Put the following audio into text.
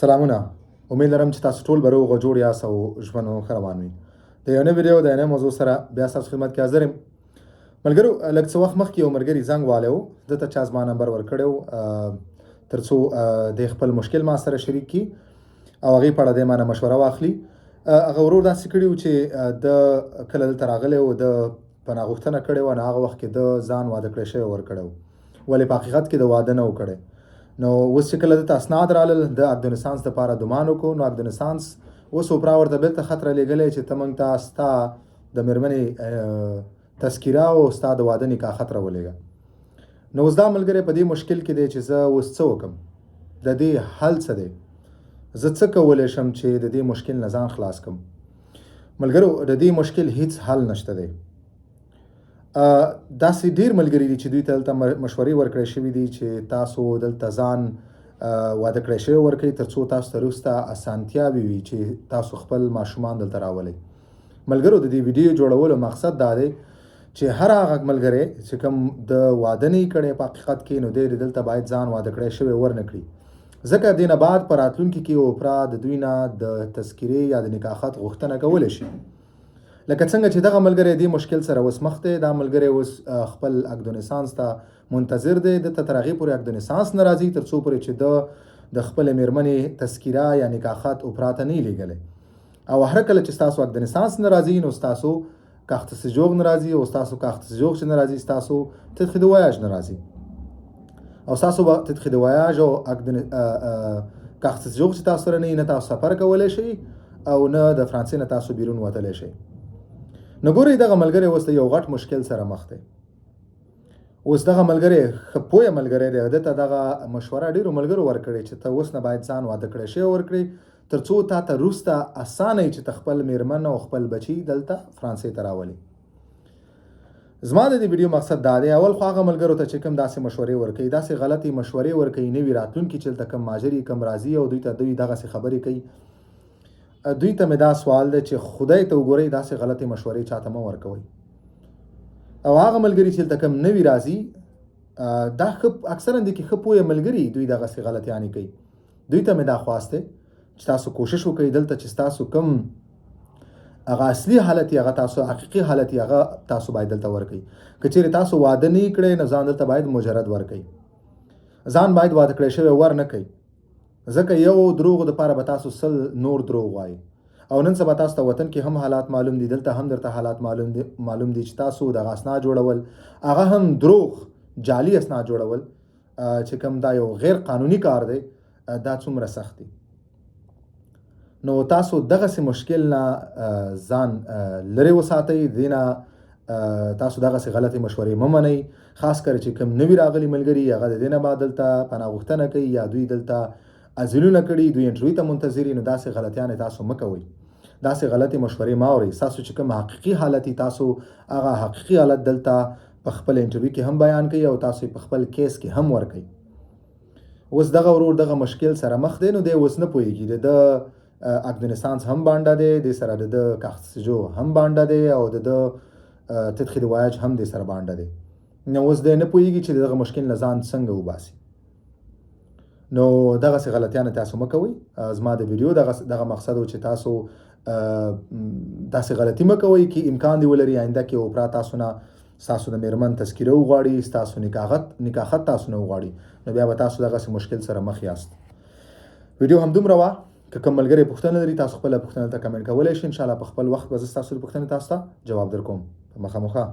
سلامونه. امید لرم چې تاسو ټول به روغ او جوړ یاست او ژوند مو ښه روان وي. د یو نوې ویډیو د یوې نوې موضوع سره بیا ستاسو خدمت کې حاضر یم. ملګرو، لږ څه وخت مخکې یو ملګري زنګ والی و، ده ته چا زما نمبر ورکړی و تر څو د خپل مشکل ما سره شریک کړي او هغې په اړه دی ما نه مشوره واخلي. هغه ورور داسې کړي و چې د کله دلته راغلی و، د پناه غوښتنه کړې وه، نو هغه وخت کې د ځان واده کړی شوی ورکړی و، ولې په حقیقت کې د واده نه و کړی. نو اوس چې کله دته اسناد رالل، د اګدونسانس دپاره ګمان وکړو، نو اګدونسانس اوس اوپرا ورته بېرته خط رالیږلی چې ته موږ ته ستا د مېرمنې تذکیره او ستا د واده نکاح خط راولېږه. نو اوس دا ملګری په دې مشکل کې دی چې زه اوس څه وکړم، د دې حل څه دی، زه څه کولی شم چې د دې مشکل نه ځان خلاص کړم. ملګرو، د دې مشکل هیڅ حل نشته دی. داسې ډېر ملګري دي چې دوی ته دلته مشورې ورکړی شوي دي چې تاسو دلته ځان واده کړی شوی ورکړئ تر څو تاسو ته وروسته اسانتیاوې وي چې تاسو خپل ماشومان دلته راولئ. ملګرو، د دې ویډیو جوړولو مقصد دا دی چې هر هغه ملګری چې کوم د واده نه یې کړی په حقیقت کې، نو دی دلته باید ځان واده کړی شوی ورنه کړي، ځکه دې نه بعد په راتلونکي کې اوپرا د دوی نه د تذکیرې یا د نکاح خط غوښتنه کولی شي. لکه څنګه چې دغه ملګری دې مشکل سره اوس مخ دی، دا ملګری اوس خپل اګدونسانس ته منتظر دی، دته تر هغې پورې اګدونسانس نه راځي تر څو پورې چې د خپلې مېرمنې تذکیره یا نکاح خط اوپرا ته نه یې لیږلی. او هر کله چې ستاسو اګدونسانس نه راځي، نو ستاسو کاخت سجوغ نه راځي، او ستاسو کاخت سجوغ چې نه راځي، ستاسو تدخې د ویاج نه راځي. او ستاسو به تدخې د ویاج او کاخت سجوغ چې تاسو سره نه تاسو سفر کولی شئ او نه د فرانسې نه تاسو بیرون وتلی شئ. نو ګورئ، دغه ملګری اوس د یو غټ مشکل سره مخ دی. اوس دغه ملګری ښه پوهه ملګری دی، ده ته دغه مشوره ډېرو ملګرو ورکړې چې ته اوس نه باید ځان واده کړی شوی ورکړې تر څو تا ته وروسته اسانه وي چې ته خپل مېرمن او خپل بچي دلته فرانسې ته راولې. زما د دې ویډیو مقصد دا دی، اول خو هغه ملګرو ته چې کوم داسې مشورې ورکوي، داسې غلطې مشورې ورکوي، نوي راتلونکي چې دلته کوم ماجري کوم راځي او دوی ته دوی دغسې خبرې کوي، دوی ته مې دا سوال دی چې خدای ته وګورئ، داسې غلطې مشورې چاته مه ورکوئ. او هغه ملګري چې دلته کوم نوي راځي، دا ښه اکثرا دي کې ښه پوهه ملګري دوی دغسې غلطیانې کوي. دوی ته مې دا خواست دی چې تاسو کوشش وکړئ دلته چې ستاسو کوم هغه اصلي حالت یې، هغه تاسو حقیقي حالت یې، هغه تاسو باید دلته ورکړئ. که چیرې تاسو واده نه یې کړی، نو ځان دلته باید مجرد ورکړئ، ځان باید واده کړی شوی ور نه کوئ، ځکه یو دروغو دپاره به تاسو سل نور دروغ وایي. او نن سبا تاسو ته وطن کې هم حالات معلوم دي، دلته هم درته حالات معلوم دي چې تاسو دغه اسناد جوړول، هغه هم دروغ جعلي اسناد جوړول چې کوم دا یو غیر قانوني کار دی، دا څومره سخت دی. نو تاسو دغسې مشکل نه ځان لرې وساتئ، دې نه تاسو دغسې غلطې مشورې مه منئ. خاص کر چې کوم نوي راغلي ملګري، هغه د دې نه بعد دلته پناه غوښتنه کوي یا دوی دلته ازلونه کړي، دوی انټرویو ته منتظر دي، نو داسې غلطیانې تاسو مه کوئ، داسې غلطې مشورې مه اورئ. ستاسو چې کوم حقیقي حالت وي، تاسو هغه حقیقي حالت دلته په خپل انټرویو کې هم بیان کړئ او تاسو په خپل کیس کې هم ورکړئ. اوس دغه ورور دغه مشکل سره مخ دی، نو دی اوس نه پوهېږي، د اګدونسانس هم بانډه دی، د سره د کاخت سجو هم بانډه دی او د تدخې د ویاج هم د سره بانډه دی. نو اوس دی نه پوهېږي چې دغه مشکل نه ځان څنګه وباسي. نو دغسې غلطیانې تاسو مه کوئ. زما د ویډیو دغه مقصد و چې تاسو داسې غلطي مه کوئ چې امکان دی ولري آینده کې اوپرا تاسو نه ستاسو د مېرمن تذکیره وغواړي، ستاسو نکاح خط تاسو نه وغواړي، نو بیا به تاسو دغسې مشکل سره مخ یاست. ویډیو همدومره وه. که کوم ملګری پوښتنه لري، تاسو خپله پوښتنه ته کمنټ کولی شئ. انشاءالله په خپل وخت به زه ستاسو د پوښتنې تاسو ته جواب در کوم په مخامخه.